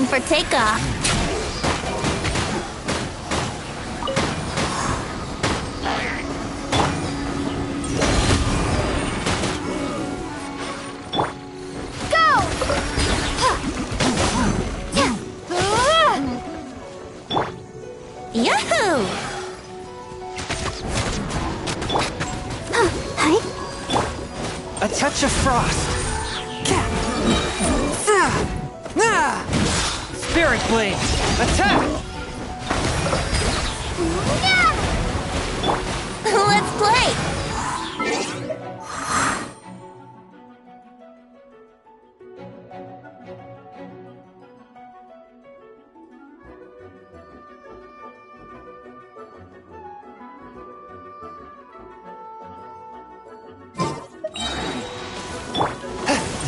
Time for takeoff. Yahoo! A touch of frost. Spirit blade, attack! Let's play!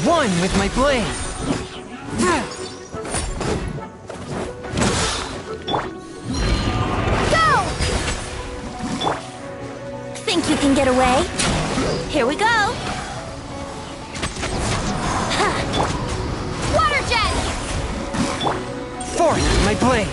One with my blade. Go! Think you can get away? Here we go! Water jet! Forth with my blade.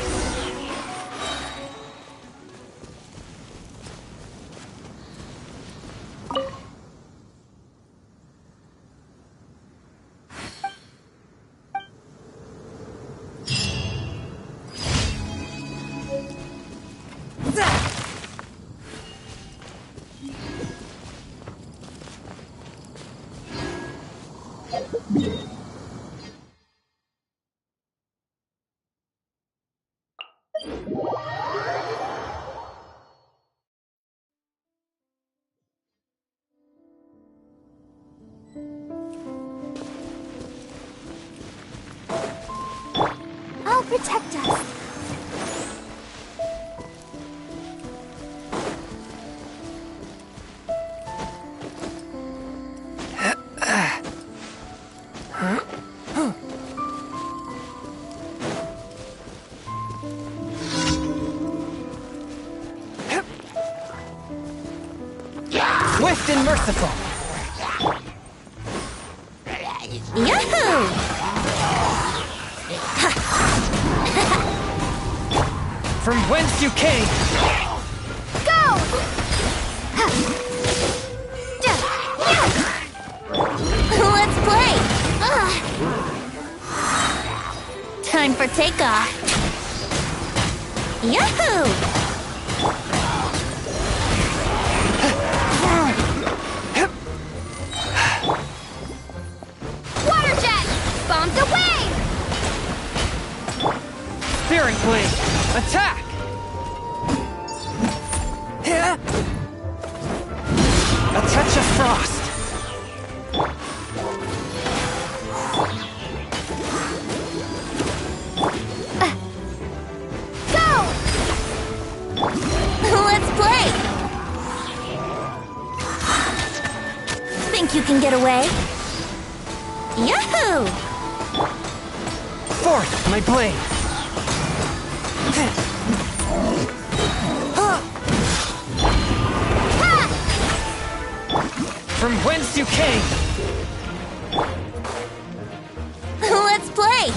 I'll protect us. Swift and merciful. Yahoo! From whence you came. Go! Let's play! Time for takeoff. Yahoo! Water jet! Bombs away! Spirit blade, attack! A touch of frost. Go! Let's play! Think you can get away? Yahoo! Forth, my blade. From whence you came. Let's play!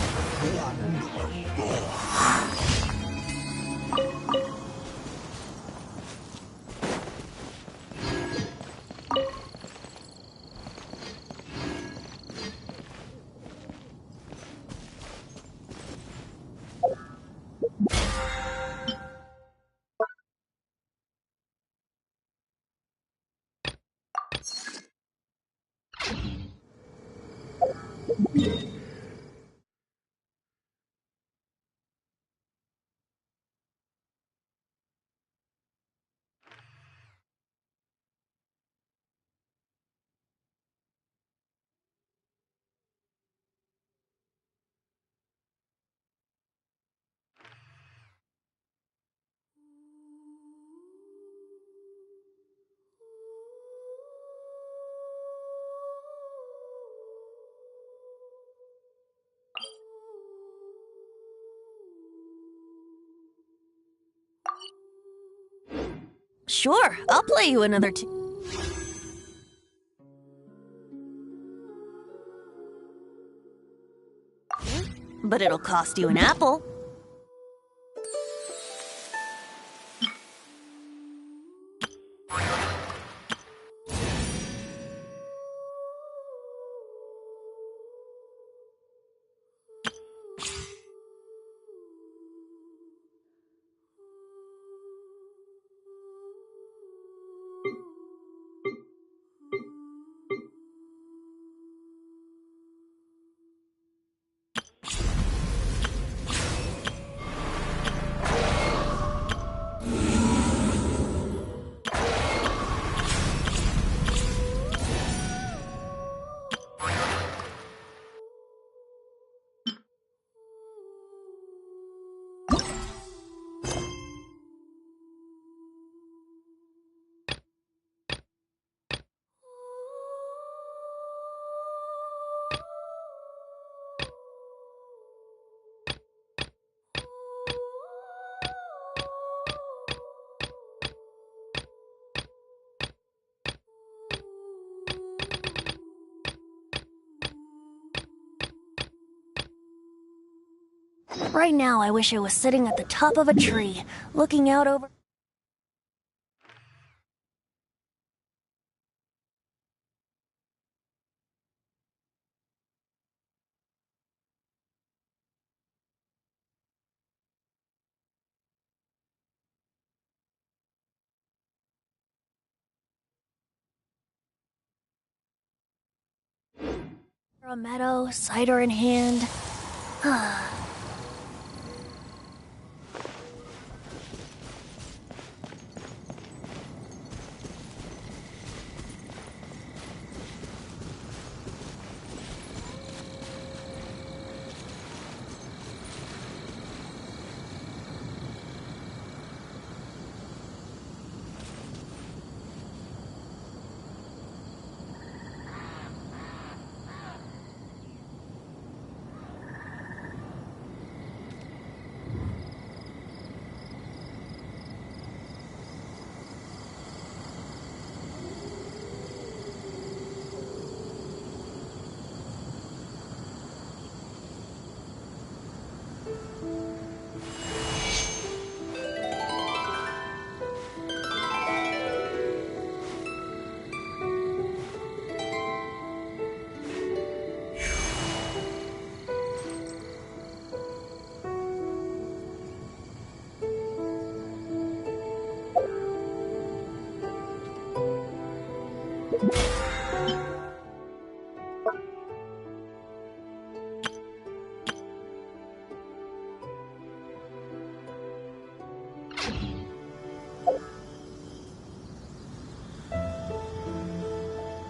Sure, I'll play you another but it'll cost you an apple. Right now, I wish I was sitting at the top of a tree, looking out over... a meadow, cider in hand.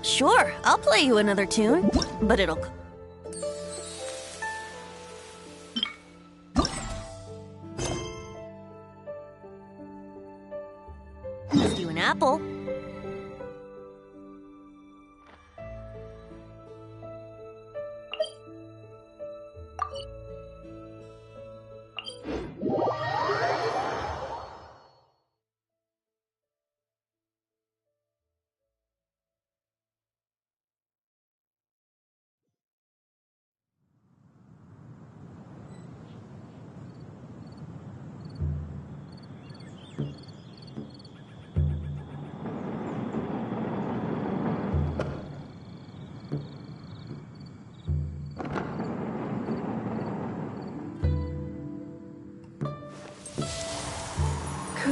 Sure, I'll play you another tune, but it'll... cost you an apple.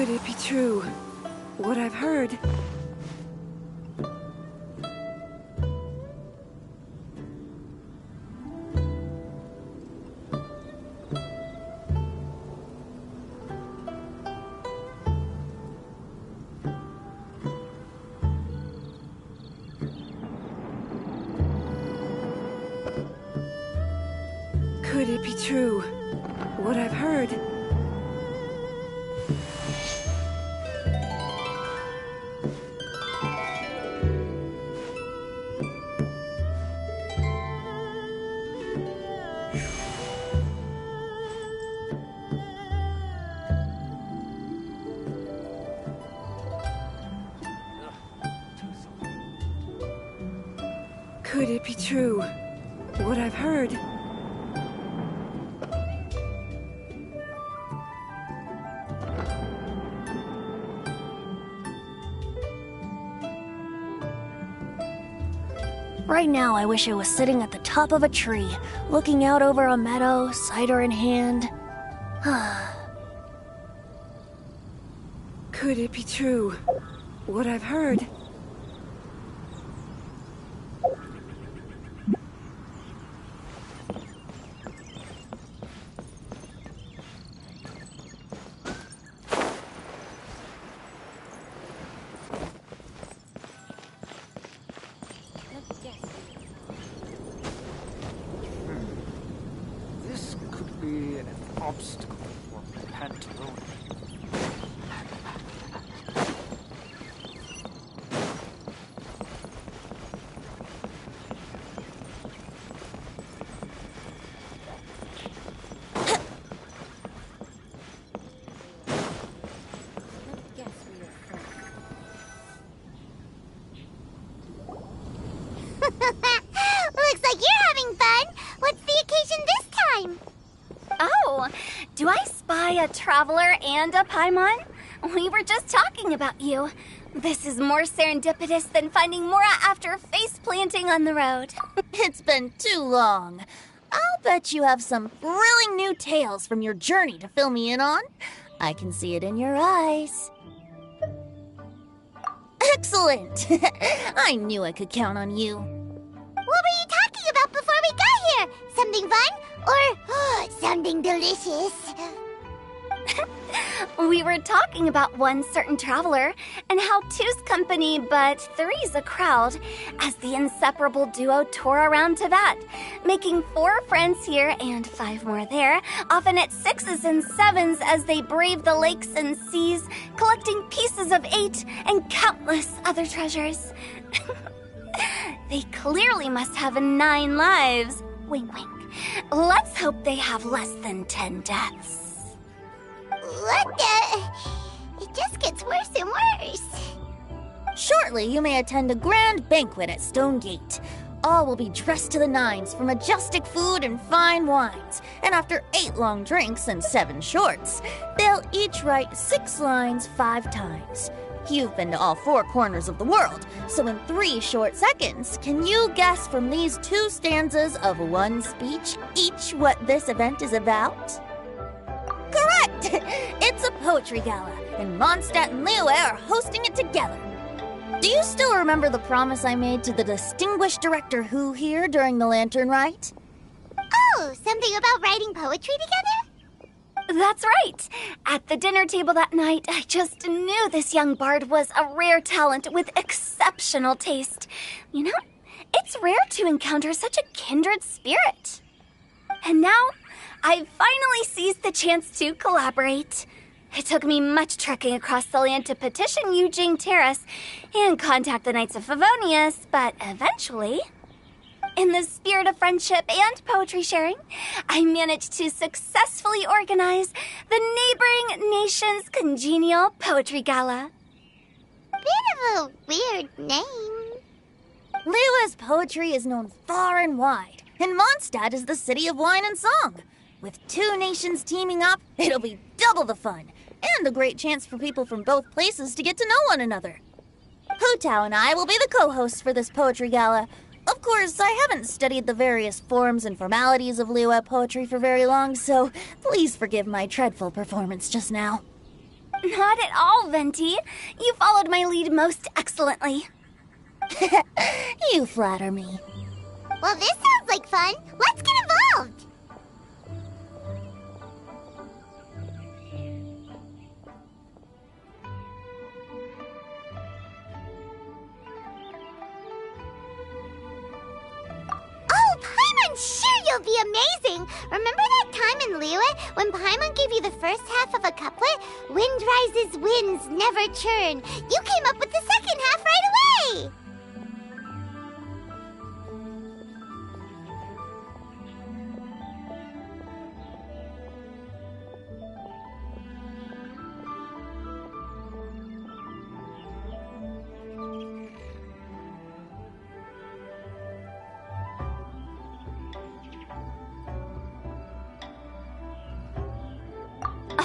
Could it be true? What I've heard? Could it be true? What I've heard? Could it be true? What I've heard? Right now, I wish I was sitting at the top of a tree, looking out over a meadow, cider in hand. Could it be true? What I've heard. This could be an obstacle for Pantaloon. Looks like you're having fun. What's the occasion this time? Oh, do I spy a traveler and a Paimon? We were just talking about you. This is more serendipitous than finding Mora after face planting on the road. It's been too long. I'll bet you have some thrilling new tales from your journey to fill me in on. I can see it in your eyes. Excellent! I knew I could count on you. What were you talking about before we got here? Something fun? Or something delicious? We were talking about one certain traveler and how two's company but three's a crowd as the inseparable duo tour around Tibet, making 4 friends here and 5 more there, often at 6s and 7s as they brave the lakes and seas, collecting pieces of 8 and countless other treasures. They clearly must have 9 lives. Wink, wink. Let's hope they have less than 10 deaths. What the? It just gets worse and worse. Shortly, you may attend a grand banquet at Stone Gate. All will be dressed to the nines for majestic food and fine wines. And after 8 long drinks and 7 shorts, they'll each write 6 lines 5 times. You've been to all 4 corners of the world, so in 3 short seconds, can you guess from these 2 stanzas of 1 speech each what this event is about? Correct! It's a poetry gala, and Mondstadt and Liyue are hosting it together. Do you still remember the promise I made to the distinguished director Hu here during the lantern rite? Oh, something about writing poetry together? That's right. At the dinner table that night, I just knew this young bard was a rare talent with exceptional taste. You know, it's rare to encounter such a kindred spirit. And now, I've finally seized the chance to collaborate. It took me much trekking across the land to petition Eugene Terrace and contact the Knights of Favonius, but eventually, in the spirit of friendship and poetry sharing, I managed to successfully organize the neighboring nation's congenial poetry gala. Bit of a weird name. Liyue's poetry is known far and wide, and Mondstadt is the city of wine and song. With 2 nations teaming up, it'll be double the fun, and a great chance for people from both places to get to know one another. Hu Tao and I will be the co-hosts for this poetry gala. Of course, I haven't studied the various forms and formalities of Liyue poetry for very long, so please forgive my dreadful performance just now. Not at all, Venti. You followed my lead most excellently. You flatter me. Well, this sounds like fun. Let's get involved. Oh, Paimon, sure you'll be amazing. Remember that time in Liyue when Paimon gave you the first half of a couplet? Wind rises, winds never churn. You came up with the second half right away.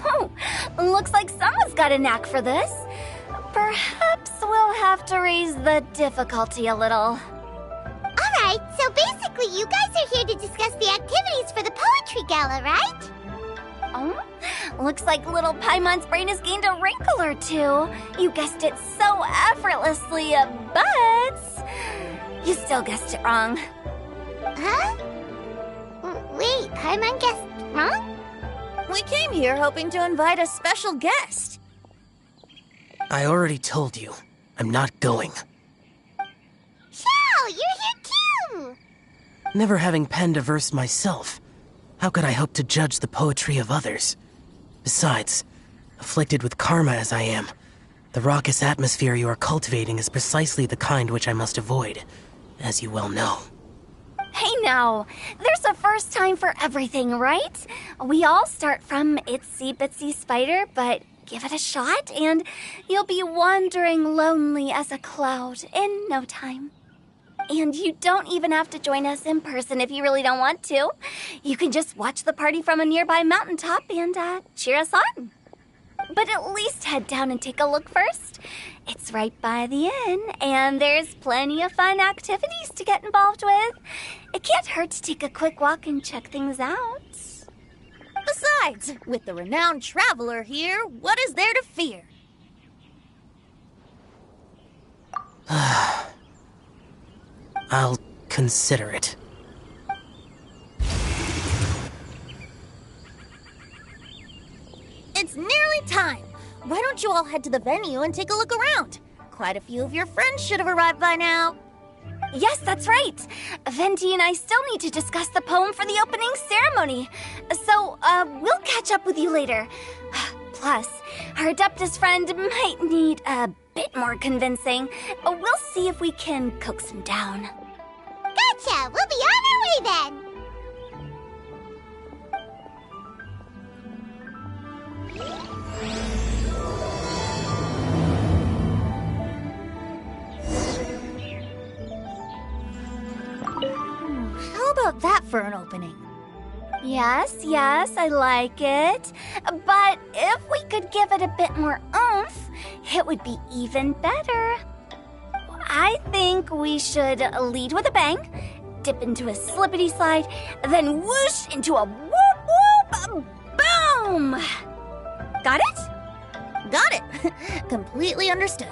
Oh, looks like someone's got a knack for this. Perhaps we'll have to raise the difficulty a little. All basically, you guys are here to discuss the activities for the poetry gala, right? Oh, looks like little Paimon's brain has gained a wrinkle or two. You guessed it so effortlessly, but you still guessed it wrong. Huh? Wait, Paimon guessed wrong? We came here hoping to invite a special guest. I already told you, I'm not going. Xiao, you're here too! Never having penned a verse myself, how could I hope to judge the poetry of others? Besides, afflicted with karma as I am, the raucous atmosphere you are cultivating is precisely the kind which I must avoid, as you well know. Hey now, there's a first time for everything, right? We all start from itsy bitsy spider, but give it a shot and you'll be wandering lonely as a cloud in no time. And you don't even have to join us in person if you really don't want to. You can just watch the party from a nearby mountaintop and cheer us on. But at least head down and take a look first. It's right by the inn, and there's plenty of fun activities to get involved with. It can't hurt to take a quick walk and check things out. Besides, with the renowned traveler here, what is there to fear? I'll consider it. It's nearly time. Why don't you all head to the venue and take a look around? Quite a few of your friends should have arrived by now. Yes, that's right. Venti and I still need to discuss the poem for the opening ceremony. So, we'll catch up with you later. Plus, our Adeptus friend might need a bit more convincing. We'll see if we can coax him down. Gotcha! We'll be on our way then! How about that for an opening? Yes, I like it. But if we could give it a bit more oomph, it would be even better. I think we should lead with a bang, dip into a slippity slide, then whoosh into a whoop whoop boom! Got it? Got it. Completely understood.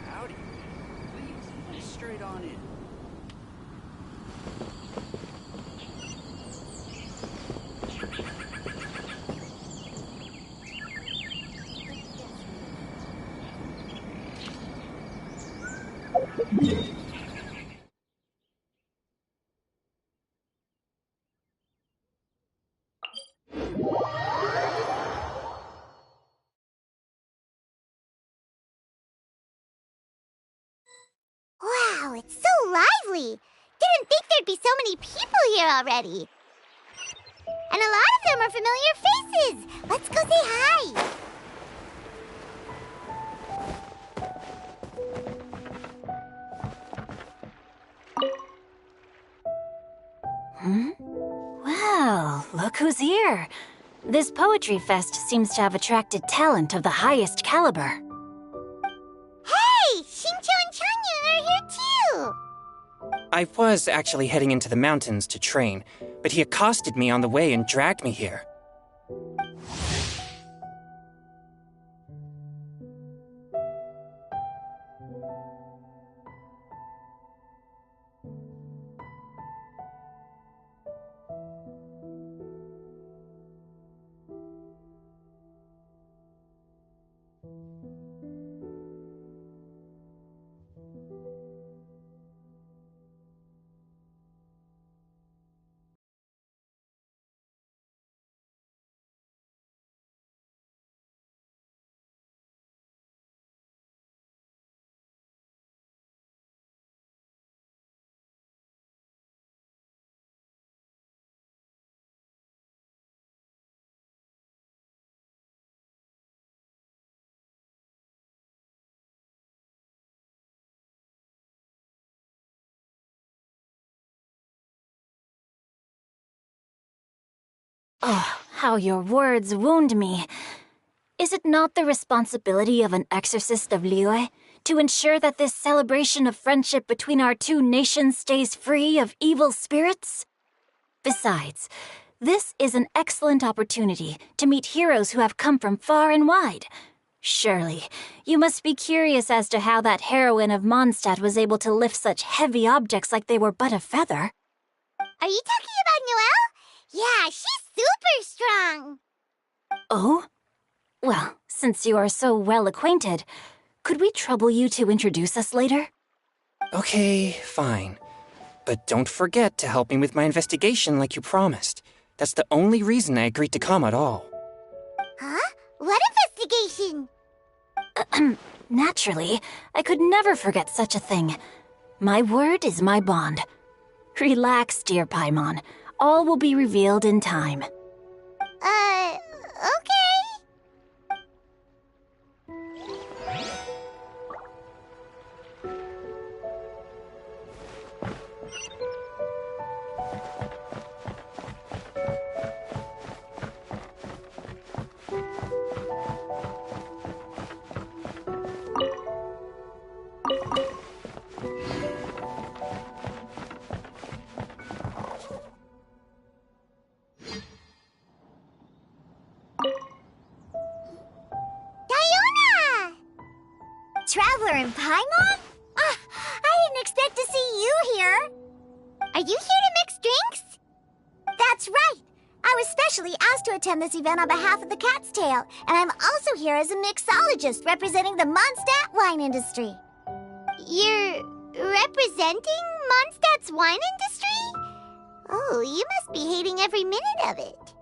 Howdy. Please, straight on in. Wow, it's so lively! Didn't think there'd be so many people here already. And a lot of them are familiar faces! Let's go say hi! Well, look who's here. This poetry fest seems to have attracted talent of the highest caliber. Hey! Xingqiu and Changyun are here too! I was actually heading into the mountains to train, but he accosted me on the way and dragged me here. Oh, how your words wound me. Is it not the responsibility of an exorcist of Liyue to ensure that this celebration of friendship between our two nations stays free of evil spirits? Besides, this is an excellent opportunity to meet heroes who have come from far and wide. Surely, you must be curious as to how that heroine of Mondstadt was able to lift such heavy objects like they were but a feather. Are you talking about Noelle? Yeah, she's super strong. Oh? Well, since you are so well acquainted, could we trouble you to introduce us later? Okay, fine. But don't forget to help me with my investigation like you promised. That's the only reason I agreed to come at all. Huh? What investigation? Naturally, I could never forget such a thing. My word is my bond. Relax, dear Paimon. All will be revealed in time. Okay. Diona! Traveler in Paimon? I didn't expect to see you here. Are you here to mix drinks? That's right. I was specially asked to attend this event on behalf of the Cat's Tail, and I'm also here as a mixologist representing the Mondstadt wine industry. You're representing Mondstadt's wine industry? Oh, you must be hating every minute of it.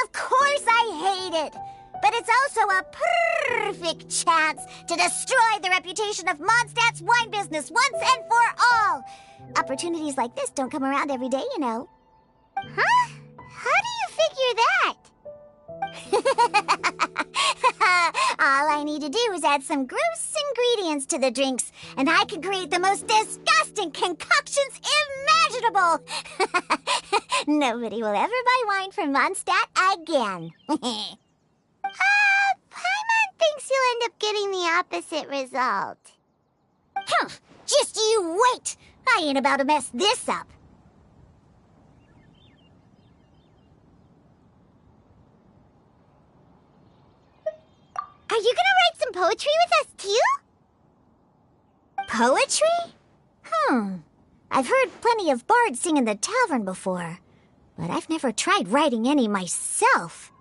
Of course I hate it! But it's also a perfect chance to destroy the reputation of Mondstadt's wine business once and for all! Opportunities like this don't come around every day, you know. Huh? How do you figure that? All I need to do is add some gross ingredients to the drinks, and I can create the most disgusting concoctions imaginable! Nobody will ever buy wine from Mondstadt again. Paimon thinks you'll end up getting the opposite result. Just you wait! I ain't about to mess this up. Are you gonna write some poetry with us, too? Poetry? I've heard plenty of bards sing in the tavern before, but I've never tried writing any myself.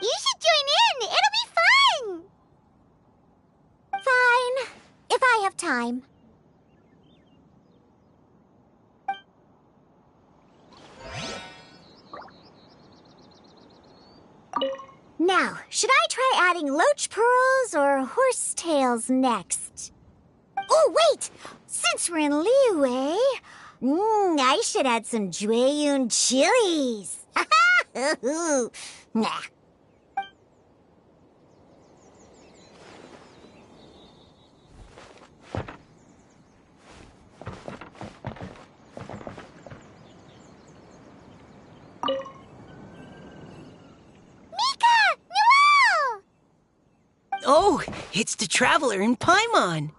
You should join in! It'll be fun! Fine, if I have time. Now, should I try adding loach pearls or horse tails next? Oh, wait! Since we're in Liyue, I should add some Jueyun chilies. Nah. Oh, it's the Traveler in Paimon.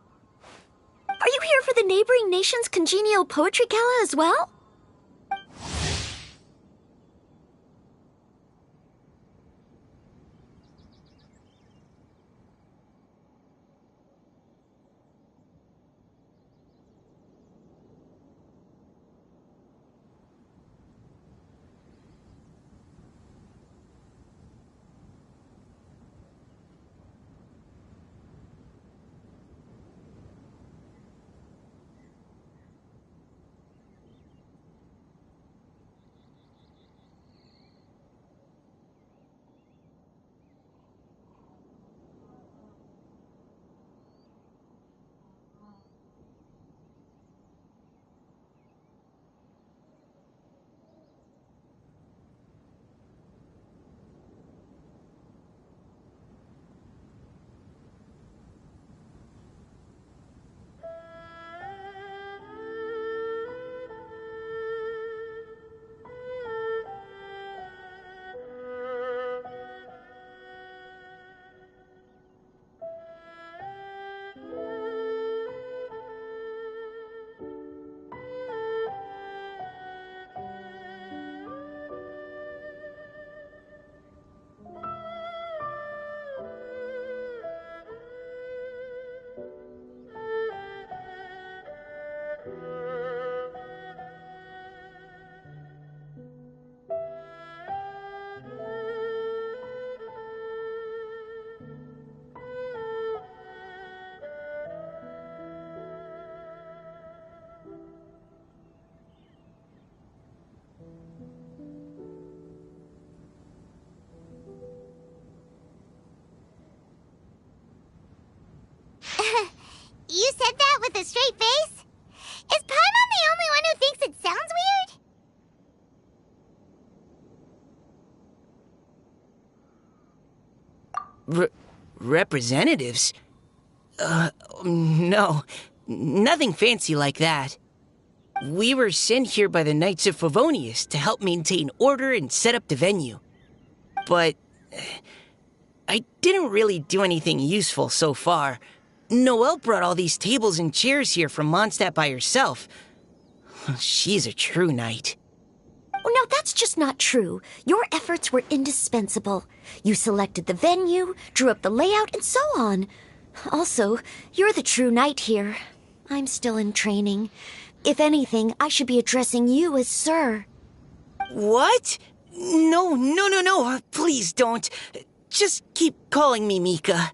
Are you here for the neighboring nation's congenial poetry gala as well? a straight face? Is Paimon the only one who thinks it sounds weird? Representatives? No. Nothing fancy like that. We were sent here by the Knights of Favonius to help maintain order and set up the venue. But I didn't really do anything useful so far. Noelle brought all these tables and chairs here from Mondstadt by herself. She's a true knight. Oh, no, that's just not true. Your efforts were indispensable. You selected the venue, drew up the layout, and so on. Also, you're the true knight here. I'm still in training. If anything, I should be addressing you as Sir. What? No. Please don't. Just keep calling me Mika.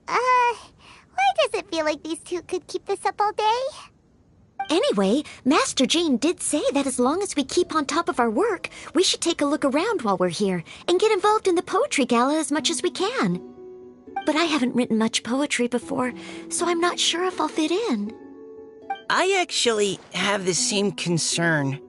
Why does it feel like these two could keep this up all day? Anyway, Master Jane did say that as long as we keep on top of our work, we should take a look around while we're here and get involved in the poetry gala as much as we can. But I haven't written much poetry before, so I'm not sure if I'll fit in. I actually have the same concern.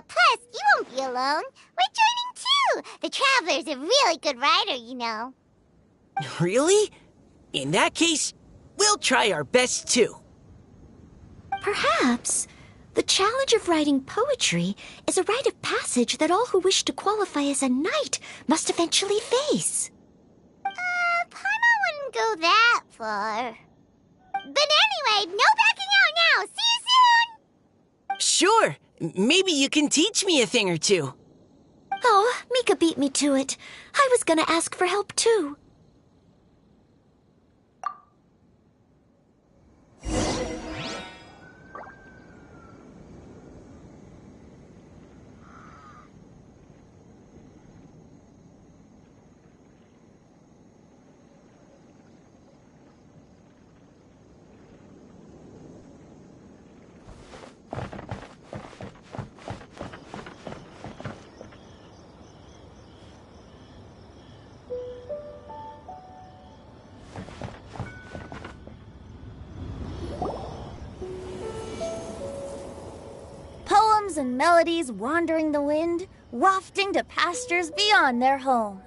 Plus, you won't be alone. We're joining too. The Traveler's a really good writer, you know. Really? In that case, we'll try our best too. Perhaps the challenge of writing poetry is a rite of passage that all who wish to qualify as a knight must eventually face. Paimon wouldn't go that far. But anyway, no backing out now. See you soon! Sure. Maybe you can teach me a thing or two. Oh, Mika beat me to it. I was gonna ask for help too. And melodies wandering the wind, wafting to pastures beyond their home.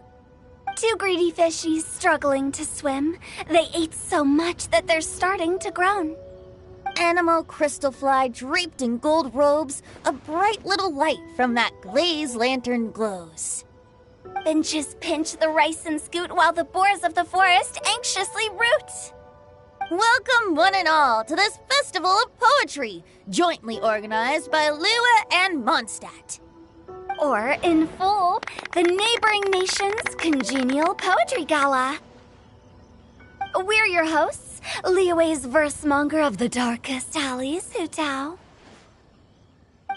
Two greedy fishies struggling to swim. They ate so much that they're starting to groan. Animal crystal fly draped in gold robes, a bright little light from that glazed lantern glows. Finches pinch the rice and scoot while the boars of the forest anxiously root. Welcome, one and all, to this festival of poetry, jointly organized by Liyue and Mondstadt. Or, in full, the neighboring nation's congenial poetry gala. We're your hosts, Liyue's verse-monger of the darkest alleys, Hutao.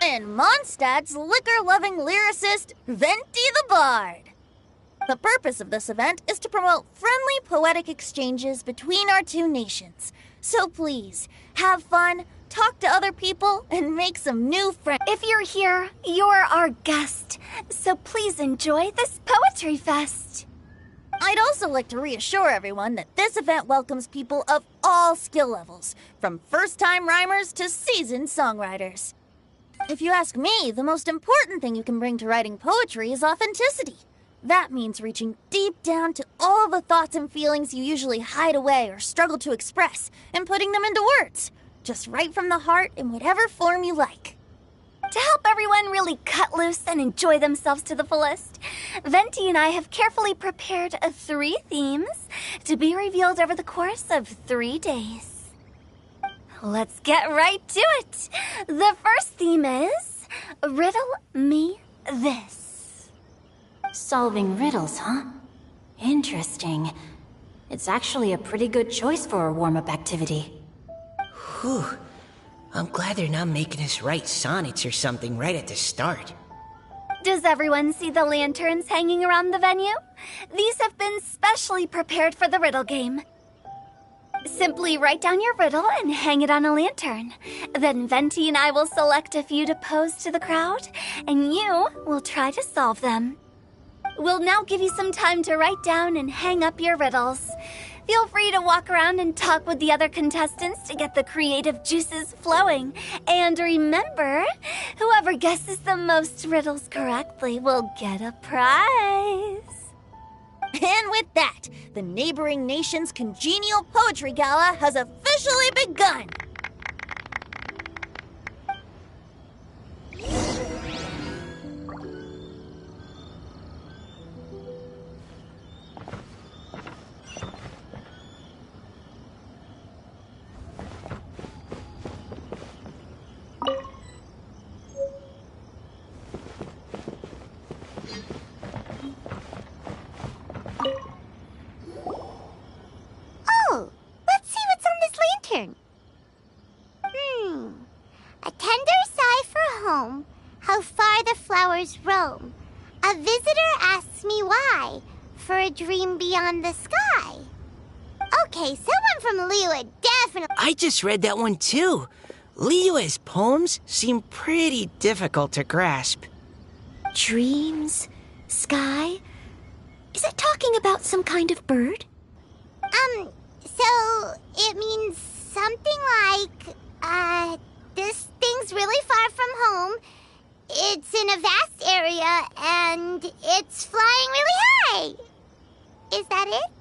And Mondstadt's liquor-loving lyricist, Venti the Bard. The purpose of this event is to promote friendly poetic exchanges between our two nations. So please, have fun, talk to other people, and make some new friends. If you're here, you're our guest. So please enjoy this poetry fest. I'd also like to reassure everyone that this event welcomes people of all skill levels, from first-time rhymers to seasoned songwriters. If you ask me, the most important thing you can bring to writing poetry is authenticity. That means reaching deep down to all the thoughts and feelings you usually hide away or struggle to express and putting them into words, just right from the heart in whatever form you like. To help everyone really cut loose and enjoy themselves to the fullest, Venti and I have carefully prepared 3 themes to be revealed over the course of 3 days. Let's get right to it. The first theme is Riddle Me This. Solving riddles, huh? Interesting. It's actually a pretty good choice for a warm-up activity. Whew. I'm glad they're not making us write sonnets or something right at the start. Does everyone see the lanterns hanging around the venue? These have been specially prepared for the riddle game. Simply write down your riddle and hang it on a lantern. Then Venti and I will select a few to pose to the crowd, and you will try to solve them. We'll now give you some time to write down and hang up your riddles. Feel free to walk around and talk with the other contestants to get the creative juices flowing. And remember, whoever guesses the most riddles correctly will get a prize. And with that, the neighboring nation's congenial poetry gala has officially begun. Oh, let's see what's on this lantern. A tender sigh for home, how far the flowers roam. A visitor asks me why, for a dream beyond the sky. Okay, someone from Liyue definitely... I just read that one too. Liyue's poems seem pretty difficult to grasp. Dreams? Sky? Is it talking about some kind of bird? So it means something like, this thing's really far from home. It's in a vast area, and it's flying really high. Is that it?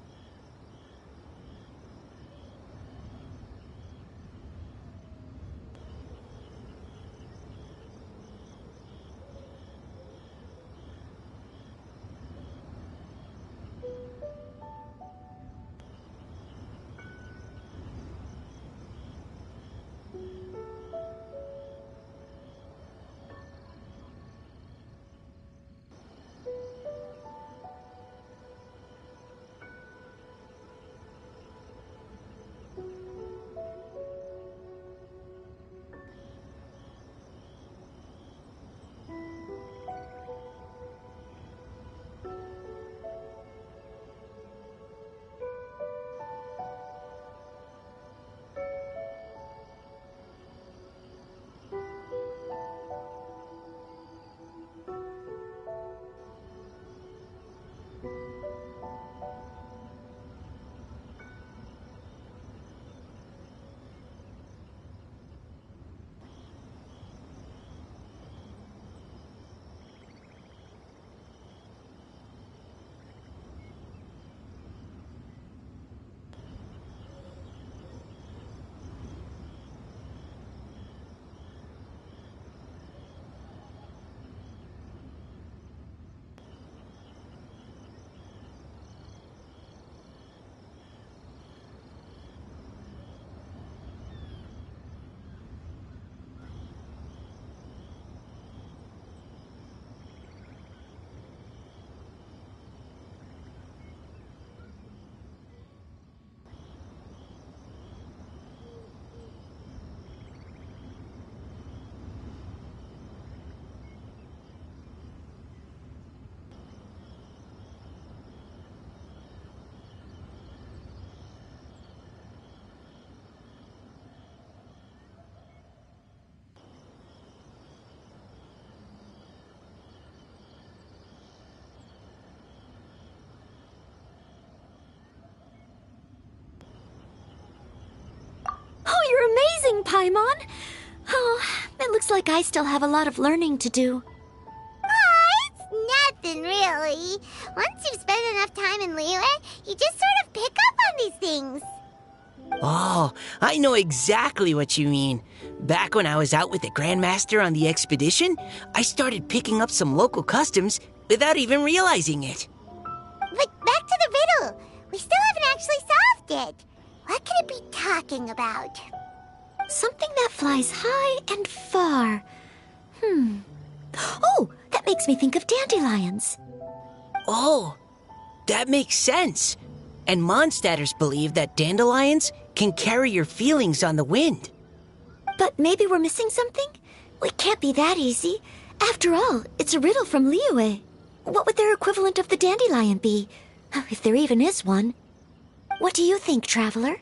Oh, you're amazing, Paimon! Oh, it looks like I still have a lot of learning to do. It's nothing really. really. Once you've spent enough time in Liyue, you just sort of pick up on these things. Oh, I know exactly what you mean. Back when I was out with the Grandmaster on the expedition, I started picking up some local customs without even realizing it. But back to the riddle. We still haven't actually solved it. What could it be talking about? Something that flies high and far. Oh, that makes me think of dandelions. Oh, that makes sense. And Mondstadters believe that dandelions can carry your feelings on the wind. But maybe we're missing something? It can't be that easy. After all, it's a riddle from Liyue. What would their equivalent of the dandelion be? If there even is one. What do you think, Traveler?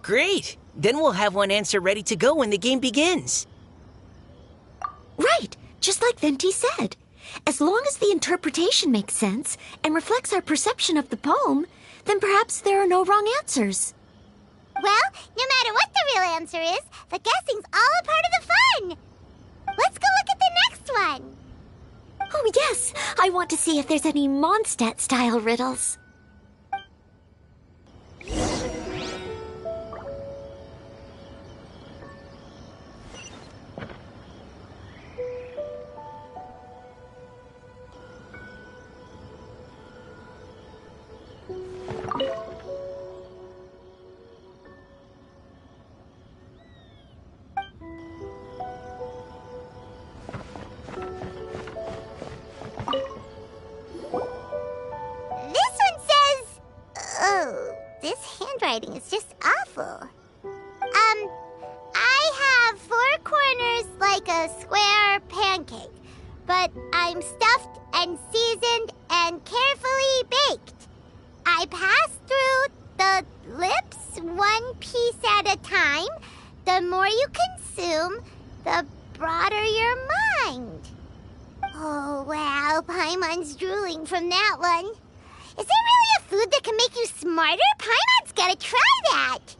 Great! Then we'll have one answer ready to go when the game begins. Right, just like Venti said. As long as the interpretation makes sense and reflects our perception of the poem, then perhaps there are no wrong answers. Well, no matter what the real answer is, the guessing's all a part of the fun. Let's go look at the next one. Oh, yes, I want to see if there's any Mondstadt-style riddles. Handwriting is just awful. I have 4 corners like a square pancake, but I'm stuffed and seasoned and carefully baked. I pass through the lips 1 piece at a time. The more you consume, the broader your mind. Oh, wow, Paimon's drooling from that one. Is there really a food that can make you smarter? Paimon's gotta try that!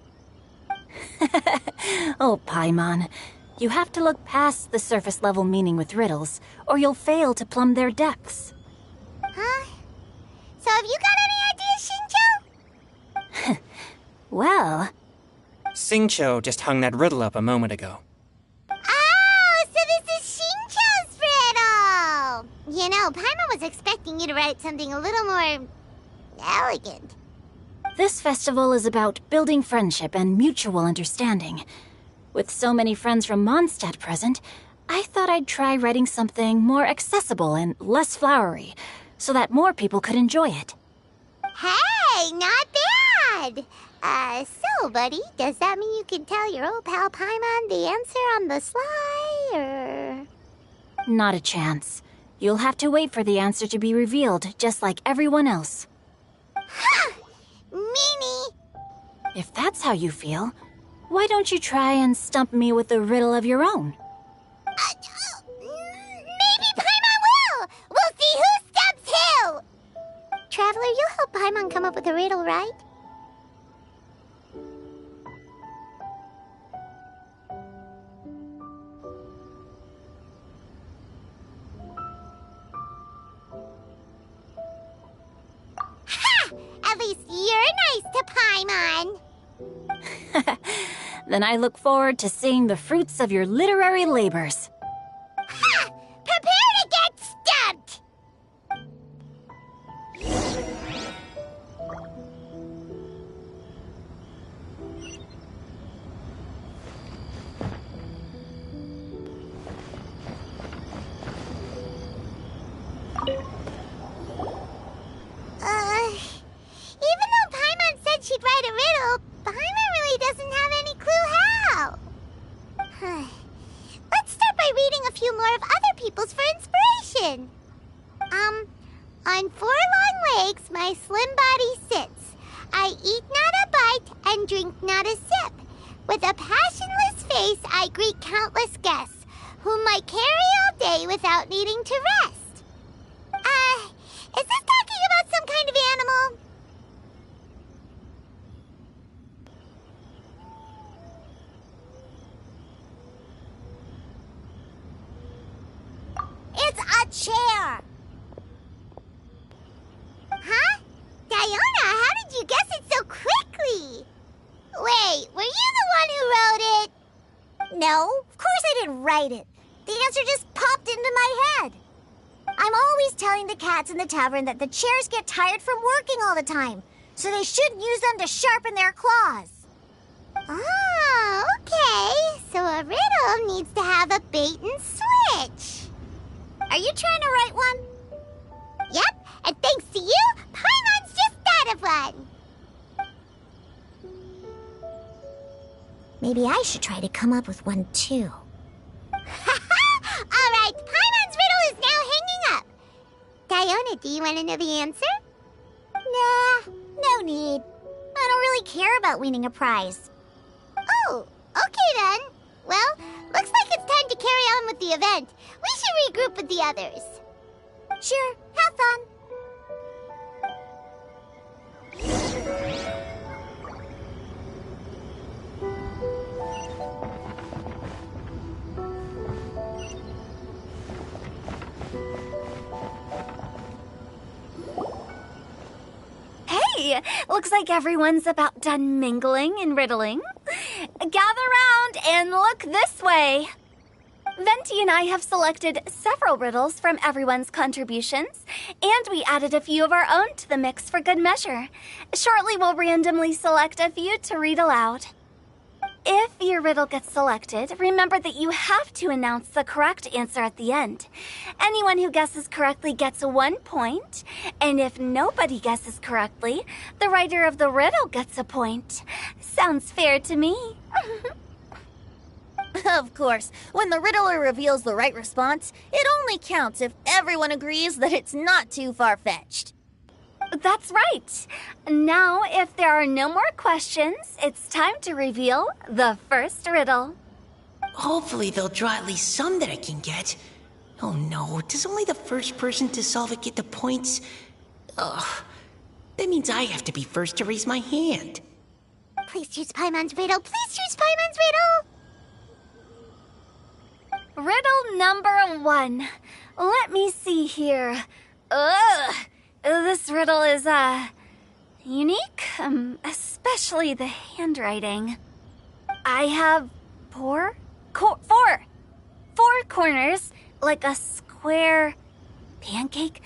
Oh, Paimon. You have to look past the surface-level meaning with riddles, or you'll fail to plumb their depths. Huh? So have you got any ideas, Shincho? Well... Xingqiu just hung that riddle up a moment ago. Oh, so this is Shincho's riddle! You know, Paimon was expecting you to write something a little more... elegant. This festival is about building friendship and mutual understanding. With so many friends from Mondstadt present, I thought I'd try writing something more accessible and less flowery, so that more people could enjoy it. Hey, not bad! So, buddy, does that mean you can tell your old pal Paimon the answer on the sly, or...? Not a chance. You'll have to wait for the answer to be revealed, just like everyone else. Ha! Meanie! If that's how you feel, why don't you try and stump me with a riddle of your own? Maybe Paimon will! We'll see who stumps who! Traveler, you'll help Paimon come up with a riddle, right? At least you're nice to Paimon. Then I look forward to seeing the fruits of your literary labors. Ha! Prepare to get stumped! Even though Paimon said she'd write a riddle, Paimon really doesn't have any clue how. Let's start by reading a few more of other people's for inspiration. On 4 long legs my slim body sits. I eat not a bite and drink not a sip. With a passionless face I greet countless guests, whom I carry all day without needing to rest. Is this talking about some kind of animal? It's a chair! Huh? Diona, how did you guess it so quickly? Wait, were you the one who wrote it? No, of course I didn't write it. The answer just popped into my head. I'm always telling the cats in the tavern that the chairs get tired from working all the time, so they shouldn't use them to sharpen their claws. Oh, okay. So a riddle needs to have a bait and switch. Are you trying to write one? Yep, and thanks to you, Paimon's just thought of one. Maybe I should try to come up with one, too. All right, Paimon's riddle is now hanging up. Diona, do you want to know the answer? Nah, no need. I don't really care about winning a prize. Oh, okay then. Well, looks like it's time to carry on with the event. We should regroup with the others. Sure, have fun. Hey, looks like everyone's about done mingling and riddling. Gather round and look this way. Venti and I have selected several riddles from everyone's contributions, and we added a few of our own to the mix for good measure. Shortly, we'll randomly select a few to read aloud. If your riddle gets selected, remember that you have to announce the correct answer at the end. Anyone who guesses correctly gets 1 point, and if nobody guesses correctly, the writer of the riddle gets a point. Sounds fair to me. Of course, when the riddler reveals the right response, it only counts if everyone agrees that it's not too far-fetched. That's right. Now, if there are no more questions, it's time to reveal the first riddle. Hopefully they'll draw at least some that I can get. Oh no, does only the first person to solve it get the points? Ugh. That means I have to be first to raise my hand. Please choose Paimon's riddle. Please choose Paimon's riddle. Riddle number 1. Let me see here. Ugh. This riddle is, unique, especially the handwriting. I have four corners, like a square pancake,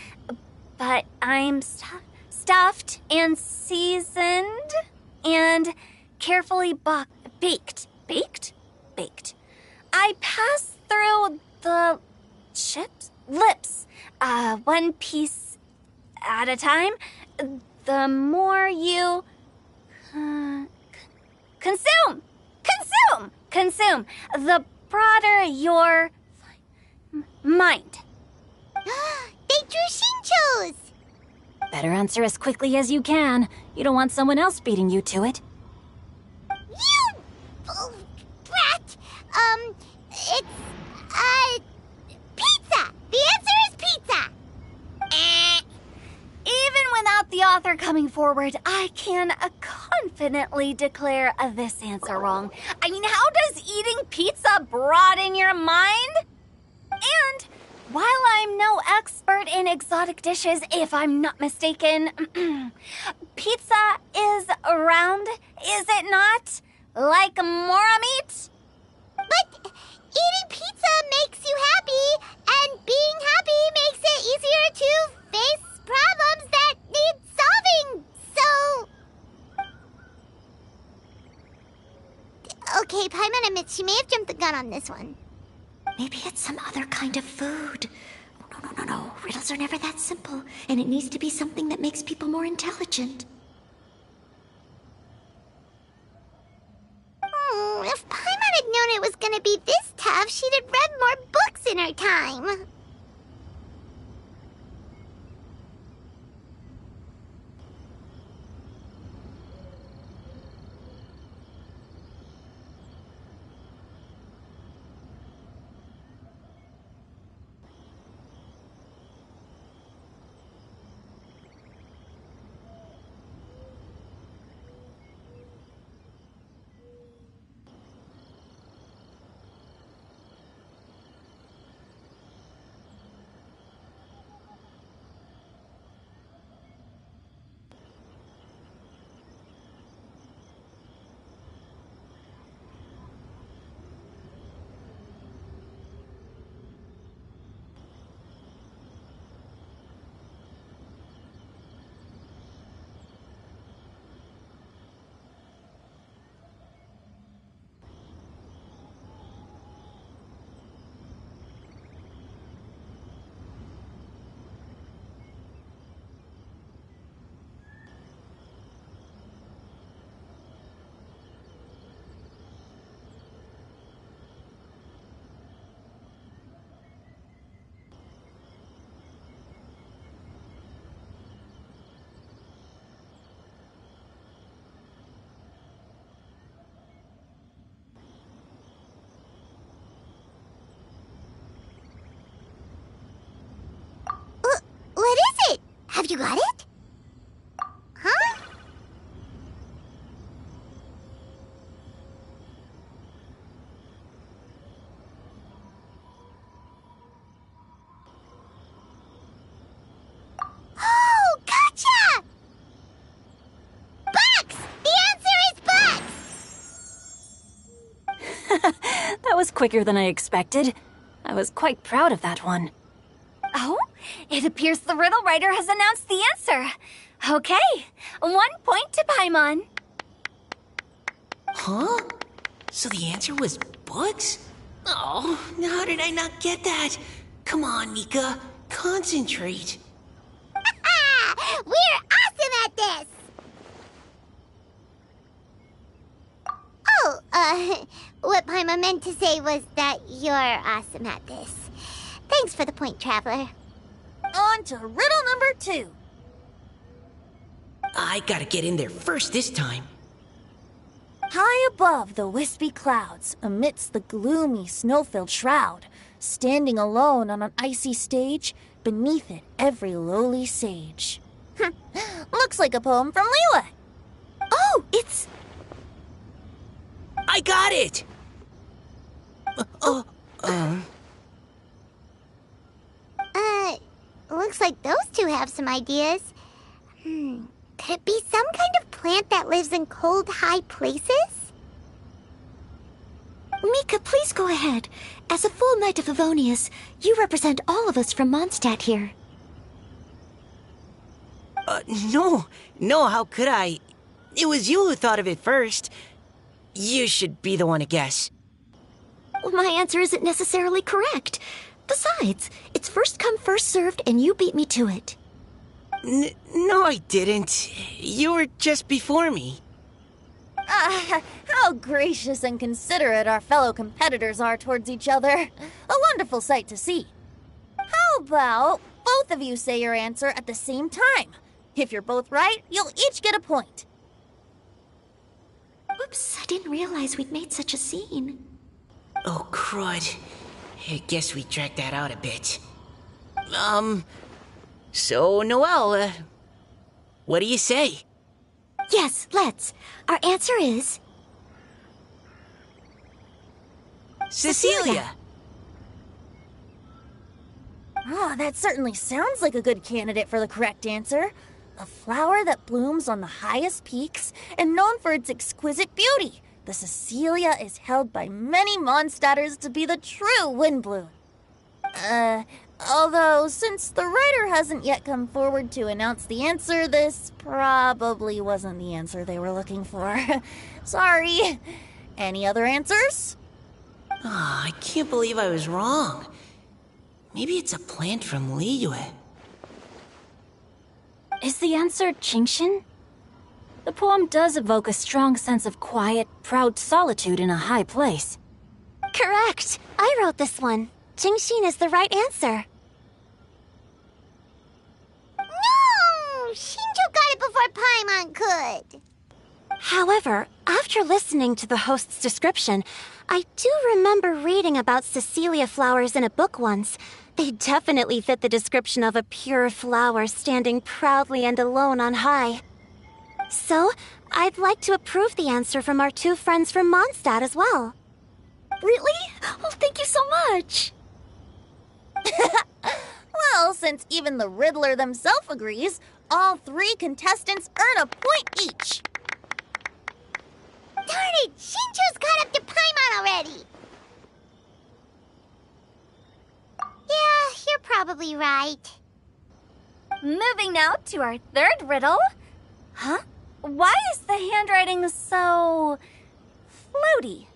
but I'm stuffed and seasoned and carefully baked. Baked. I pass through the lips, one piece at a time. The more you consume, the broader your mind. They drew Shinchos! Better answer as quickly as you can. You don't want someone else beating you to it. You brat! It's, pizza! The answer is pizza! Even without the author coming forward, I can confidently declare this answer wrong. I mean, how does eating pizza broaden your mind? And while I'm no expert in exotic dishes, if I'm not mistaken, pizza is round, is it not? Like mora meat? But eating pizza makes you happy, and being happy makes it easier to face problems that need solving, so... Okay, Paimon admits she may have jumped the gun on this one. Maybe it's some other kind of food. Oh, no. Riddles are never that simple, and it needs to be something that makes people more intelligent. If Paimon had known it was gonna be this tough, she'd have read more books in her time. Have you got it? Huh? Oh, gotcha! Bucks! The answer is bucks! That was quicker than I expected. I was quite proud of that one. Oh, it appears the riddle writer has announced the answer. Okay, 1 point to Paimon. Huh? So the answer was bugs? Oh, how did I not get that? Come on, Mika. Concentrate. We're awesome at this! Oh, what Paimon meant to say was that you're awesome at this. Thanks for the point, Traveler. On to riddle number 2. I gotta get in there first this time. High above the wispy clouds, amidst the gloomy snow-filled shroud, standing alone on an icy stage, beneath it every lowly sage. Looks like a poem from Liyue. Oh, it's... I got it! Looks like those two have some ideas. Could it be some kind of plant that lives in cold, high places? Mika, please go ahead. As a full Knight of Favonius, you represent all of us from Mondstadt here. No, how could I? It was you who thought of it first. You should be the one to guess. My answer isn't necessarily correct. Besides, it's first come, first served, and you beat me to it. No, I didn't. You were just before me. How gracious and considerate our fellow competitors are towards each other. A wonderful sight to see. How about both of you say your answer at the same time? If you're both right, you'll each get a point. Oops, I didn't realize we'd made such a scene. Oh, crud. I guess we dragged that out a bit. So, Noelle, what do you say? Yes, let's. Our answer is... Cecilia! Ah, that certainly sounds like a good candidate for the correct answer. A flower that blooms on the highest peaks and known for its exquisite beauty. The Cecilia is held by many Mondstadters to be the true windbloom. Although, since the writer hasn't yet come forward to announce the answer, this probably wasn't the answer they were looking for. Sorry. Any other answers? I can't believe I was wrong. Maybe it's a plant from Liyue. Is the answer Genshin? The poem does evoke a strong sense of quiet, proud solitude in a high place. Correct. I wrote this one. Genshin is the right answer. No! Shinjo got it before Paimon could. However, after listening to the host's description, I do remember reading about Cecilia flowers in a book once. They definitely fit the description of a pure flower standing proudly and alone on high. So, I'd like to approve the answer from our two friends from Mondstadt as well. Really? Oh, thank you so much! Well, since even the Riddler themselves agrees, all 3 contestants earn a point each. Darn it! Shinjo's caught up to Paimon already! Yeah, you're probably right. Moving now to our third riddle. Huh? Why is the handwriting so... floaty?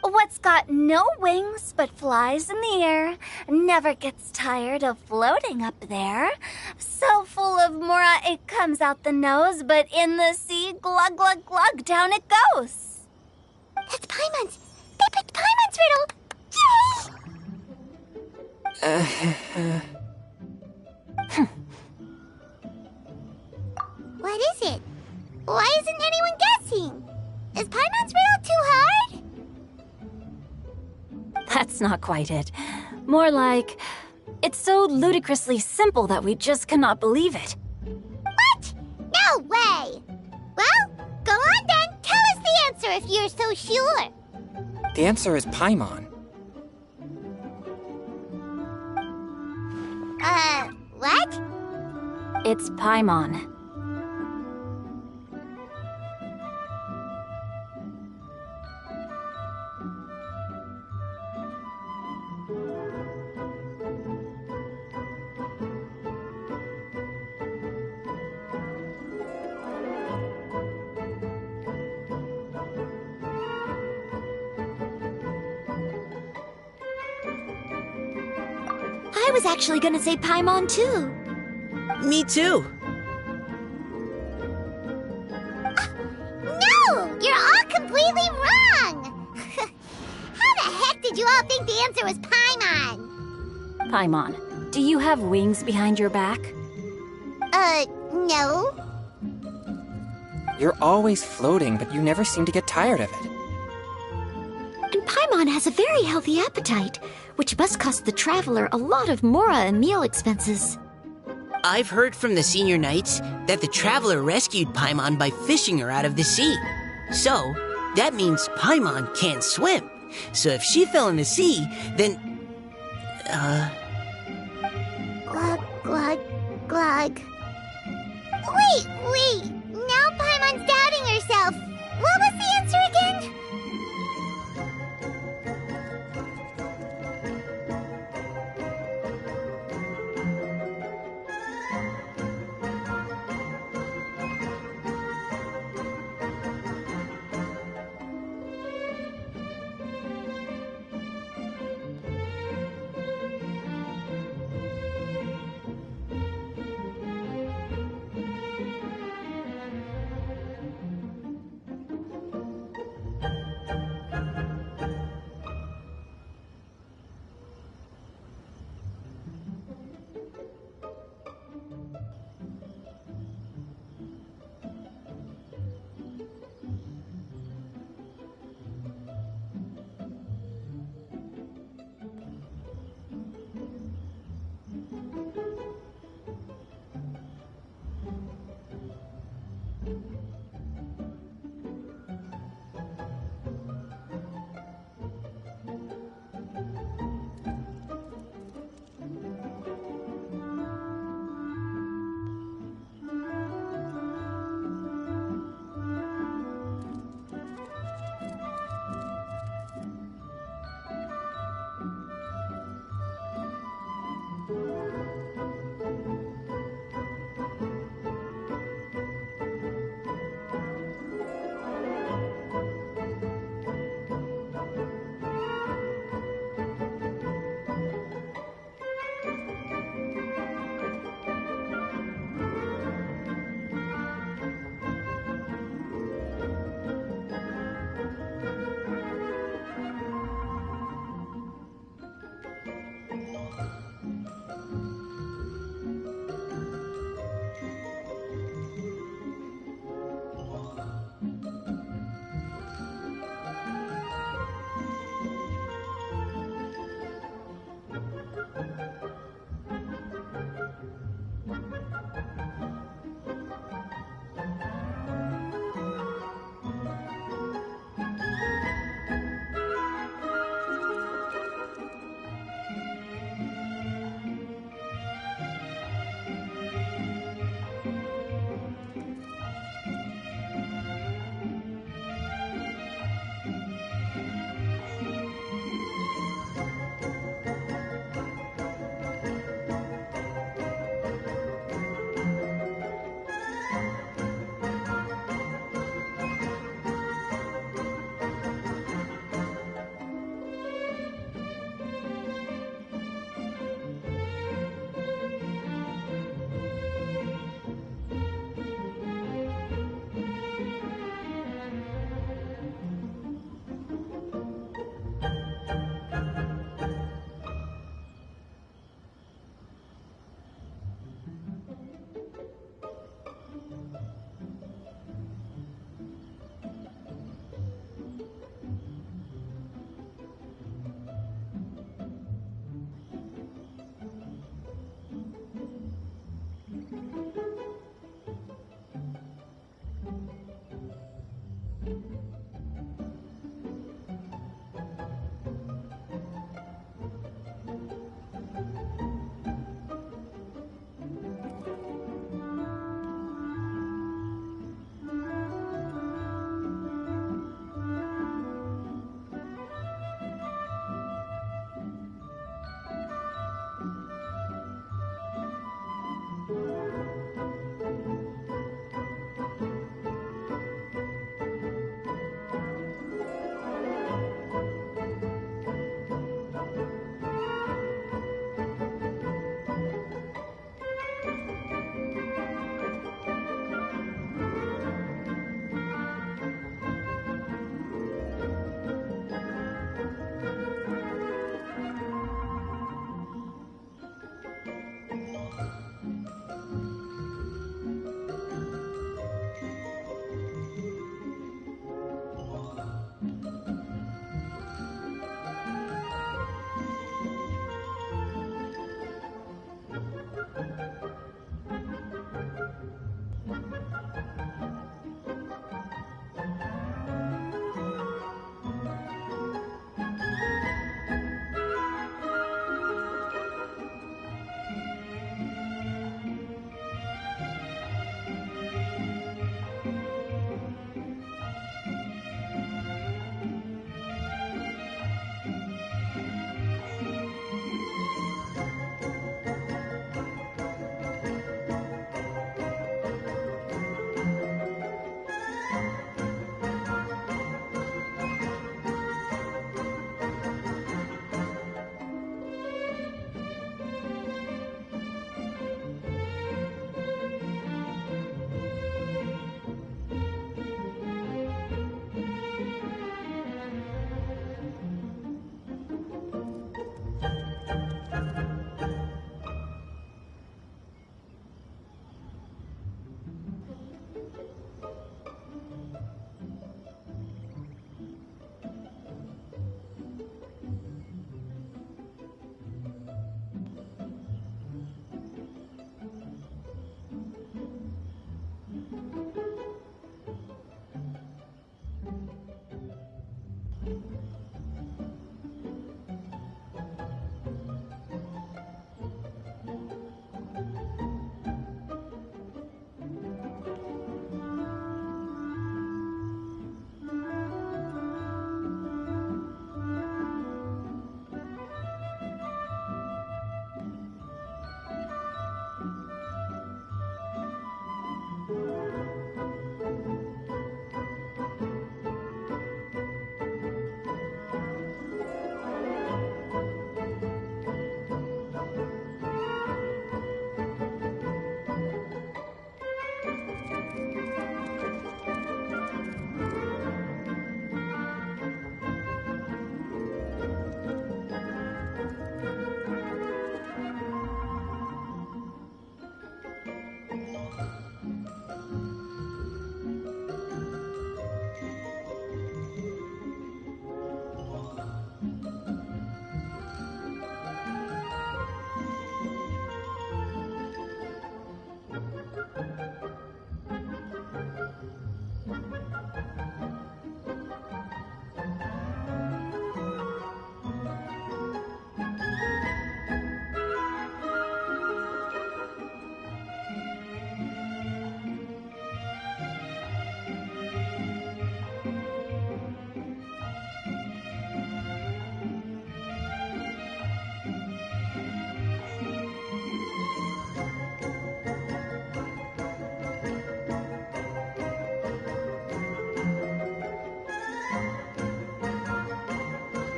What's got no wings but flies in the air, never gets tired of floating up there. So full of mora it comes out the nose, but in the sea, glug glug glug, down it goes. That's Paimon's! They picked Paimon's riddle! Yay! What is it? Why isn't anyone guessing? Is Paimon's riddle too hard? That's not quite it. More like, it's so ludicrously simple that we just cannot believe it. What? No way! Well, go on then. Tell us the answer if you're so sure. The answer is Paimon. What? It's Paimon. I was actually gonna say Paimon too. Me too. No! You're all completely wrong! How the heck did you all think the answer was Paimon? Paimon, do you have wings behind your back? No. You're always floating, but you never seem to get tired of it. And Paimon has a very healthy appetite, which must cost the traveler a lot of mora and meal expenses. I've heard from the senior knights that the traveler rescued Paimon by fishing her out of the sea. So, that means Paimon can't swim. So if she fell in the sea, then... Glug, glug, glug. Wait! Now Paimon's doubting herself. What was the answer again?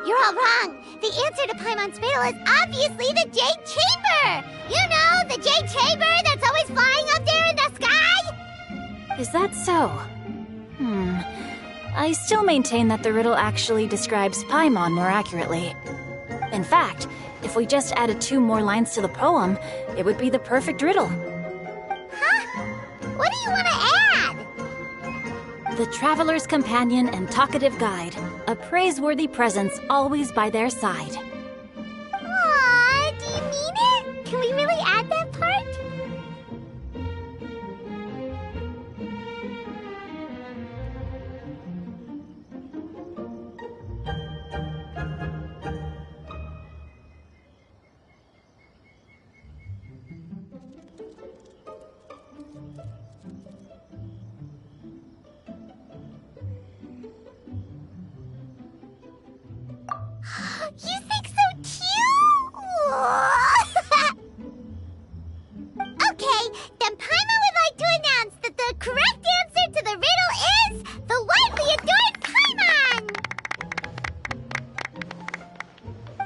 You're all wrong. The answer to Paimon's riddle is obviously the Jade Chamber! You know, the Jade Chamber that's always flying up there in the sky? Is that so? I still maintain that the riddle actually describes Paimon more accurately. In fact, if we just added 2 more lines to the poem, it would be the perfect riddle. Huh? What do you want to add? The traveler's companion and talkative guide, a praiseworthy presence always by their side. Aw, do you mean it? Can we really add that part? You think so cute? Okay, then Paimon would like to announce that the correct answer to the riddle is the widely adored Paimon!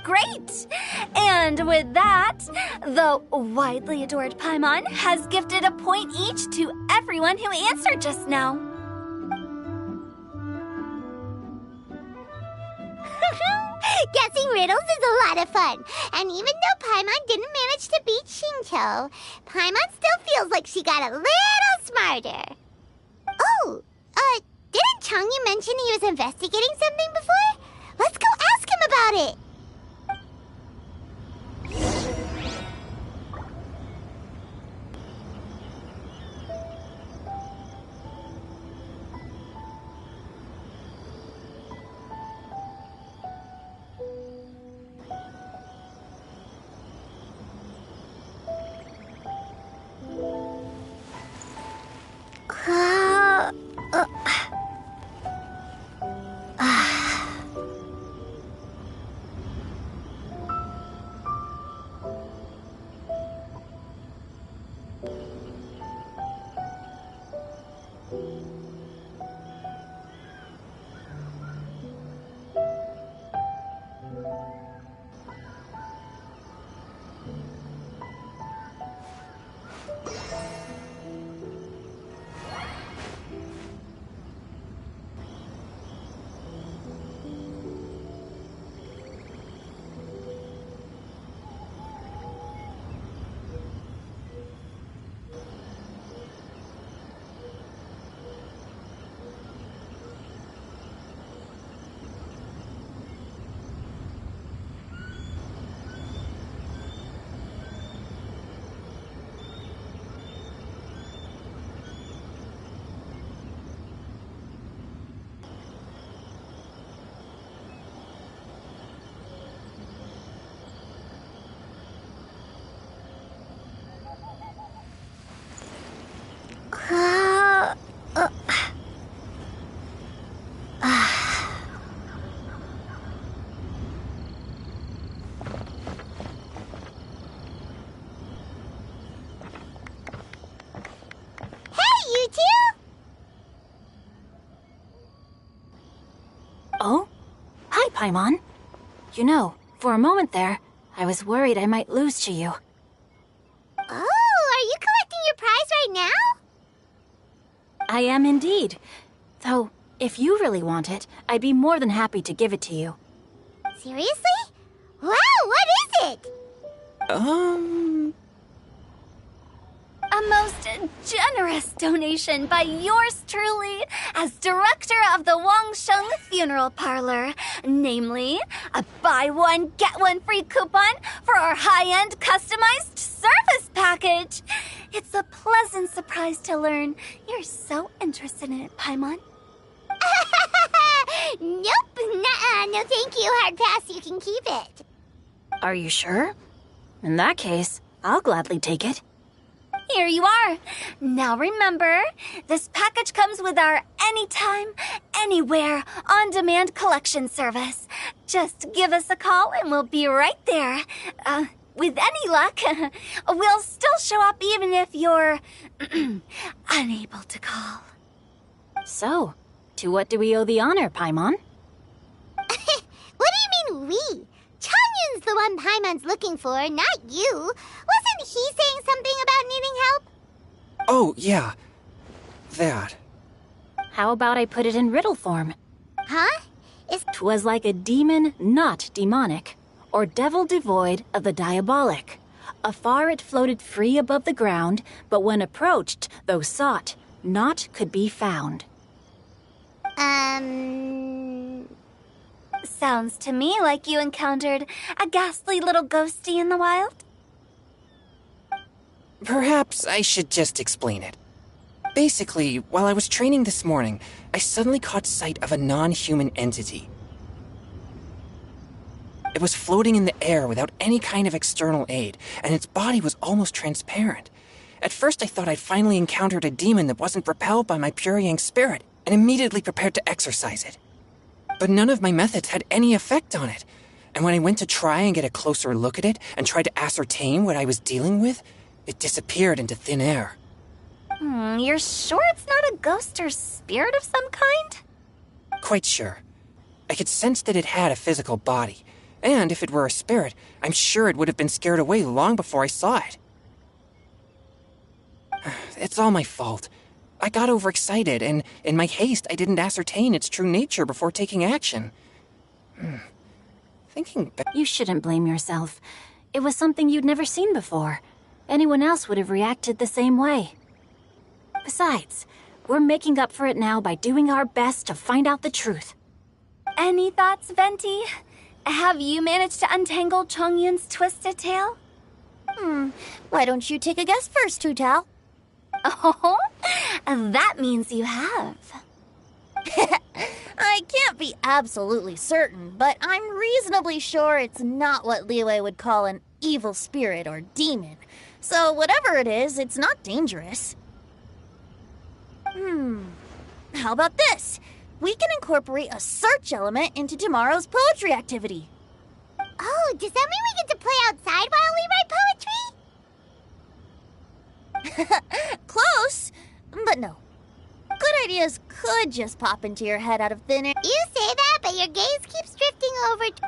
Great! And with that, the widely adored Paimon has gifted a point each to everyone who answered just now. Guessing riddles is a lot of fun. And even though Paimon didn't manage to beat Shinto, Paimon still feels like she got a little smarter. Oh, didn't Changyu mention he was investigating something before? Let's go ask him about it. Oh? Hi, Paimon. You know, for a moment there, I was worried I might lose to you. Oh, are you collecting your prize right now? I am indeed. Though, if you really want it, I'd be more than happy to give it to you. Seriously? Wow, what is it? A most generous donation by yours truly as director of the Wangsheng Funeral Parlor. Namely, a buy one, get one free coupon for our high-end customized service package. It's a pleasant surprise to learn you're so interested in it, Paimon. Nope, nuh-uh, no thank you, hard pass, you can keep it. Are you sure? In that case, I'll gladly take it. Here you are. Now remember, this package comes with our anytime, anywhere, on-demand collection service. Just give us a call and we'll be right there. With any luck, we'll still show up even if you're unable to call. So, to what do we owe the honor, Paimon? What do you mean mean we? Changyun's the one Paimon's looking for, not you. Wasn't he saying something about needing help? Oh, yeah. That. How about I put it in riddle form? Huh? 'Twas like a demon not demonic, or devil devoid of the diabolic. Afar it floated free above the ground, but when approached, though sought, naught could be found. Sounds to me like you encountered a ghastly little ghosty in the wild. Perhaps I should just explain it. Basically, while I was training this morning, I suddenly caught sight of a non-human entity. It was floating in the air without any kind of external aid, and its body was almost transparent. At first I thought I'd finally encountered a demon that wasn't repelled by my pure yang spirit, and immediately prepared to exorcise it. But none of my methods had any effect on it, and when I went to try and get a closer look at it and try to ascertain what I was dealing with, it disappeared into thin air. You're sure it's not a ghost or spirit of some kind? Quite sure. I could sense that it had a physical body, and if it were a spirit, I'm sure it would have been scared away long before I saw it. It's all my fault. I got overexcited, and in my haste, I didn't ascertain its true nature before taking action. Thinking back... You shouldn't blame yourself. It was something you'd never seen before. Anyone else would have reacted the same way. Besides, we're making up for it now by doing our best to find out the truth. Any thoughts, Venti? Have you managed to untangle Chongyun's twisted tail? Why don't you take a guess first, Tutao? Oh, that means you have. I can't be absolutely certain, but I'm reasonably sure it's not what Liyue would call an evil spirit or demon. So whatever it is, it's not dangerous. How about this? We can incorporate a search element into tomorrow's poetry activity. Oh, does that mean we get to play outside while we write poetry? Close, but no. Good ideas could just pop into your head out of thin air. You say that, but your gaze keeps drifting over to...